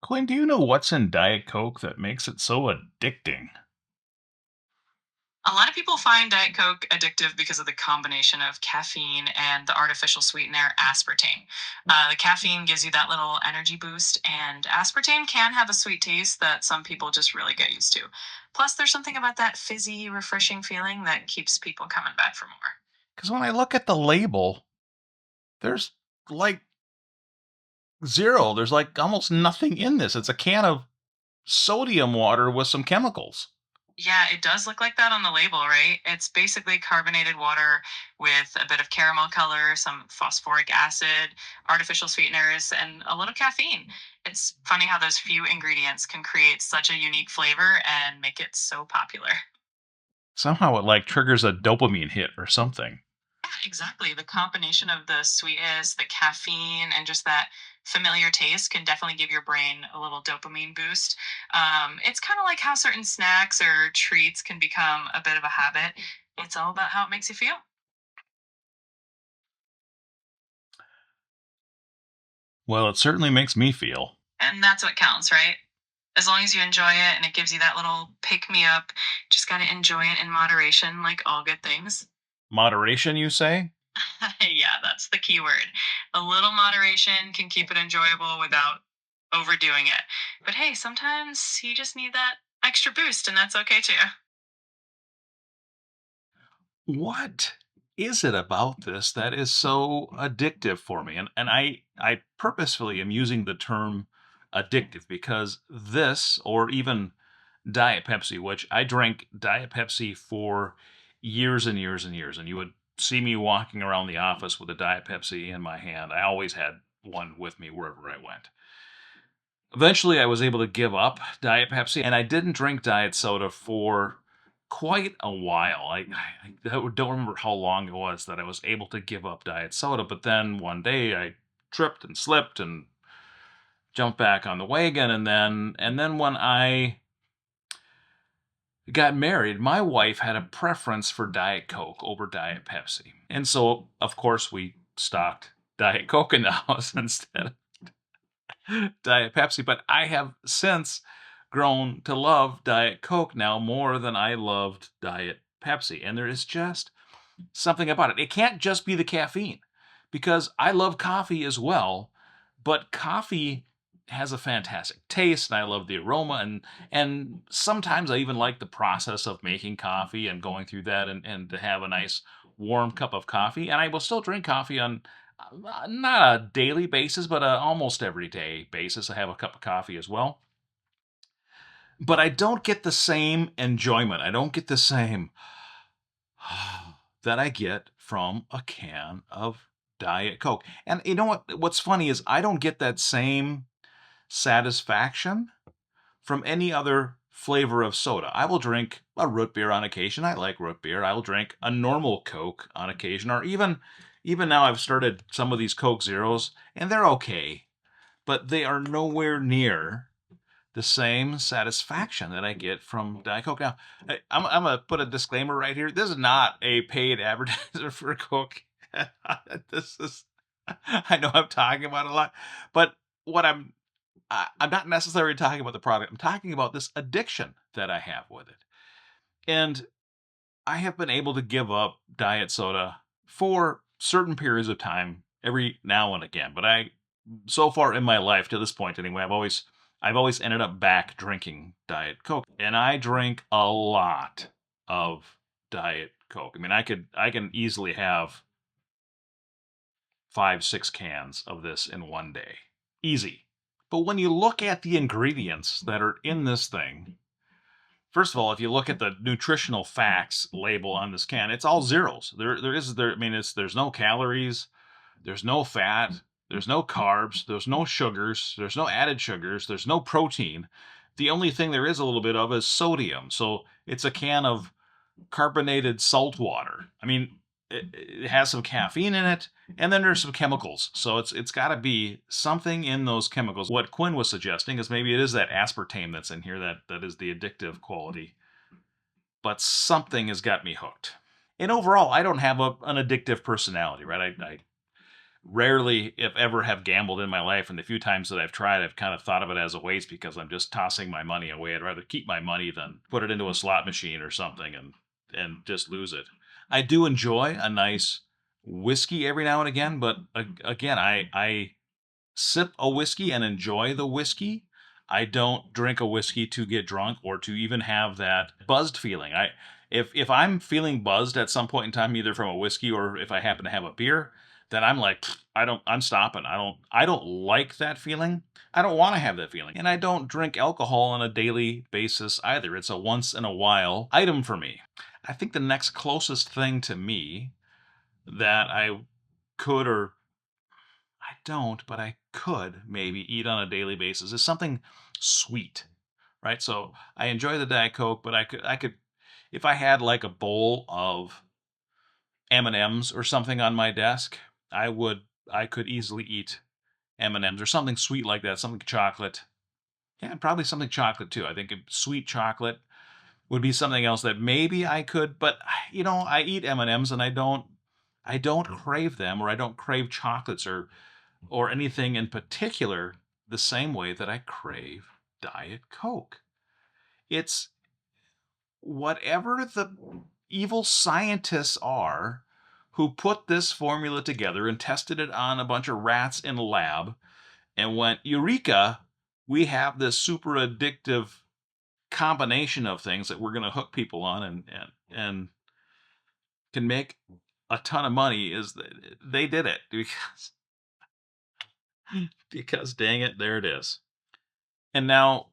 Quinn, do you know what's in Diet Coke that makes it so addicting? A lot of people find Diet Coke addictive because of the combination of caffeine and the artificial sweetener aspartame. The caffeine gives you that little energy boost, and aspartame can have a sweet taste that some people just really get used to. Plus, there's something about that fizzy, refreshing feeling that keeps people coming back for more. Because when I look at the label, there's like zero. There's like almost nothing in this. It's a can of sodium water with some chemicals. Yeah, it does look like that on the label, right? It's basically carbonated water with a bit of caramel color, some phosphoric acid, artificial sweeteners, and a little caffeine. It's funny how those few ingredients can create such a unique flavor and make it so popular. Somehow it like triggers a dopamine hit or something. Yeah, exactly. The combination of the sweetness, the caffeine, and just that familiar taste can definitely give your brain a little dopamine boost. It's kind of like how certain snacks or treats can become a bit of a habit. It's all about how it makes you feel. Well, it certainly makes me feel. And that's what counts, right? As long as you enjoy it and it gives you that little pick me up, just got to enjoy it in moderation, like all good things. Moderation, you say? Yeah, that's the key word. A little moderation can keep it enjoyable without overdoing it. But hey, sometimes you just need that extra boost, and that's okay too. What is it about this that is so addictive for me? And I purposefully am using the term addictive because this, or even Diet Pepsi, which I drank Diet Pepsi for years and years and years, and you would see me walking around the office with a Diet Pepsi in my hand. I always had one with me wherever I went. Eventually, I was able to give up Diet Pepsi, and I didn't drink diet soda for quite a while. I don't remember how long it was that I was able to give up diet soda, but then one day I tripped and slipped and jumped back on the wagon, and then when I got married, my wife had a preference for Diet Coke over Diet Pepsi. And so, of course, we stocked Diet Coke in the house instead of Diet Pepsi. But I have since grown to love Diet Coke now more than I loved Diet Pepsi. And there is just something about it. It can't just be the caffeine because I love coffee as well, but coffee has a fantastic taste and I love the aroma and sometimes I even like the process of making coffee and going through that and to have a nice warm cup of coffee. And I will still drink coffee on not a daily basis, but a almost everyday basis. I have a cup of coffee as well. But I don't get the same enjoyment. I don't get the same that I get from a can of Diet Coke. And you know what? What's funny is I don't get that same satisfaction from any other flavor of soda. I will drink a root beer on occasion. I like root beer. I will drink a normal Coke on occasion, or even now I've started some of these Coke Zeros, and they're okay, but they are nowhere near the same satisfaction that I get from Diet Coke. Now, I'm going to put a disclaimer right here. This is not a paid advertisement for Coke. This is, I know I'm talking about it a lot, but what I'm not necessarily talking about the product. I'm talking about this addiction that I have with it. And I have been able to give up diet soda for certain periods of time every now and again. But so far in my life to this point anyway, I've always ended up back drinking Diet Coke. And I drink a lot of Diet Coke. I mean, I can easily have 5, 6 cans of this in one day. Easy. But when you look at the ingredients that are in this thing, first of all, if you look at the nutritional facts label on this can, it's all zeros. I mean, there's no calories, there's no fat, there's no carbs, there's no sugars, there's no added sugars, there's no protein. The only thing there is a little bit of is sodium. So it's a can of carbonated salt water. I mean, it has some caffeine in it, and then there's some chemicals. So it's got to be something in those chemicals. What Quinn was suggesting is maybe it is that aspartame that's in here that is the addictive quality. But something has got me hooked. And overall, I don't have an addictive personality, right? rarely, if ever, have gambled in my life. And the few times that I've tried, I've kind of thought of it as a waste because I'm just tossing my money away. I'd rather keep my money than put it into a slot machine or something and just lose it. I do enjoy a nice whiskey every now and again, but again, I sip a whiskey and enjoy the whiskey. I don't drink a whiskey to get drunk or to even have that buzzed feeling. If I'm feeling buzzed at some point in time, either from a whiskey or if I happen to have a beer, then I'm like, I'm stopping. I don't like that feeling. I don't want to have that feeling. And I don't drink alcohol on a daily basis either. It's a once in a while item for me. I think the next closest thing to me that I could or I don't, but I could maybe eat on a daily basis is something sweet, right? So I enjoy the Diet Coke, but I could, if I had like a bowl of M&Ms or something on my desk, I could easily eat M&Ms or something sweet like that, something chocolate. Yeah, probably something chocolate too. I think sweet chocolate would be something else that maybe I could, but I eat M&Ms and I don't crave them, or I don't crave chocolates or anything in particular the same way that I crave Diet Coke. It's whatever the evil scientists are who put this formula together and tested it on a bunch of rats in a lab and went, Eureka, we have this super addictive combination of things that we're going to hook people on and can make a ton of money. Is they did it because dang it, there it is. And now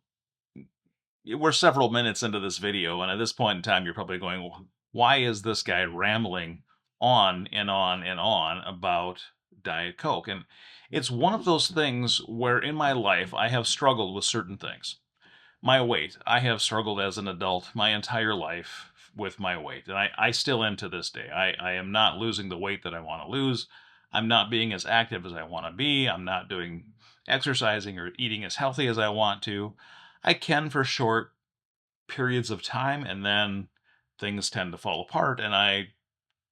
we're several minutes into this video, and at this point in time, you're probably going, "Well, why is this guy rambling on and on and on about Diet Coke?" And it's one of those things where in my life I have struggled with certain things. My weight. I have struggled as an adult my entire life with my weight, and I still am to this day. I am not losing the weight that I want to lose. I'm not being as active as I want to be. I'm not doing exercising or eating as healthy as I want to. I can for short periods of time, and then things tend to fall apart, and I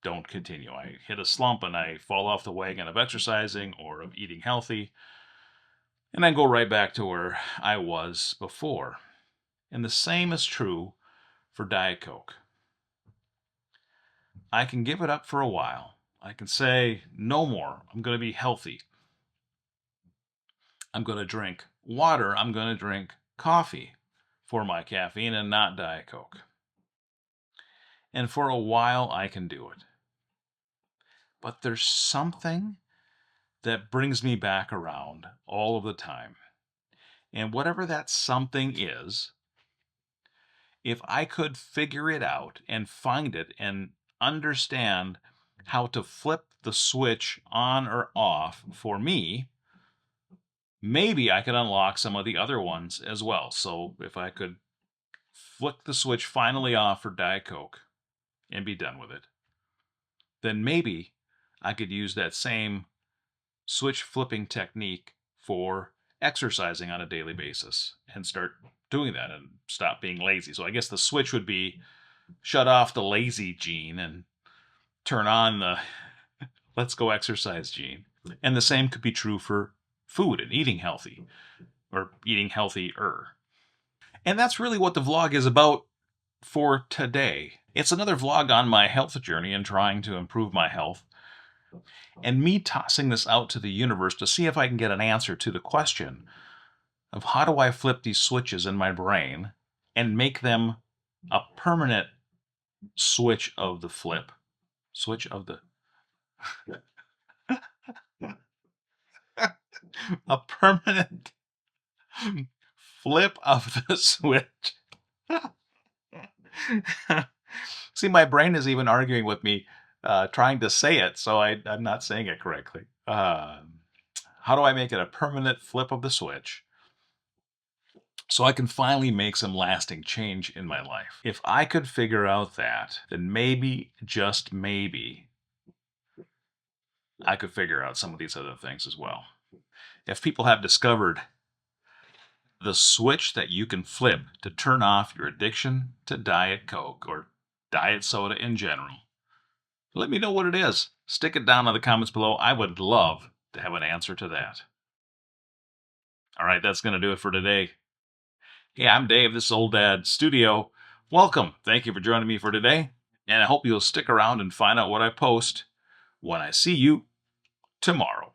don't continue. I hit a slump and I fall off the wagon of exercising or of eating healthy, and I go right back to where I was before. And the same is true for Diet Coke. I can give it up for a while. I can say, no more. I'm going to be healthy. I'm going to drink water. I'm going to drink coffee for my caffeine and not Diet Coke. And for a while, I can do it. But there's something that brings me back around all of the time. And whatever that something is, if I could figure it out and find it and understand how to flip the switch on or off for me, maybe I could unlock some of the other ones as well. So if I could flick the switch finally off for Diet Coke and be done with it, then maybe I could use that same switch flipping technique for exercising on a daily basis and start doing that and stop being lazy. So I guess the switch would be shut off the lazy gene and turn on the let's go exercise gene. And the same could be true for food and eating healthy or eating healthier. And that's really what the vlog is about for today. It's another vlog on my health journey and trying to improve my health, and me tossing this out to the universe to see if I can get an answer to the question of how do I flip these switches in my brain and make them a permanent switch of the flip. Switch of the a permanent flip of the switch. See, my brain is even arguing with me, trying to say it, so I'm not saying it correctly. How do I make it a permanent flip of the switch so I can finally make some lasting change in my life? If I could figure out that, then maybe, just maybe, I could figure out some of these other things as well. If people have discovered the switch that you can flip to turn off your addiction to Diet Coke or diet soda in general, let me know what it is. Stick it down in the comments below. I would love to have an answer to that. All right, that's going to do it for today. Hey, I'm Dave. This is Old Dad Studio. Welcome. Thank you for joining me for today. And I hope you'll stick around and find out what I post when I see you tomorrow.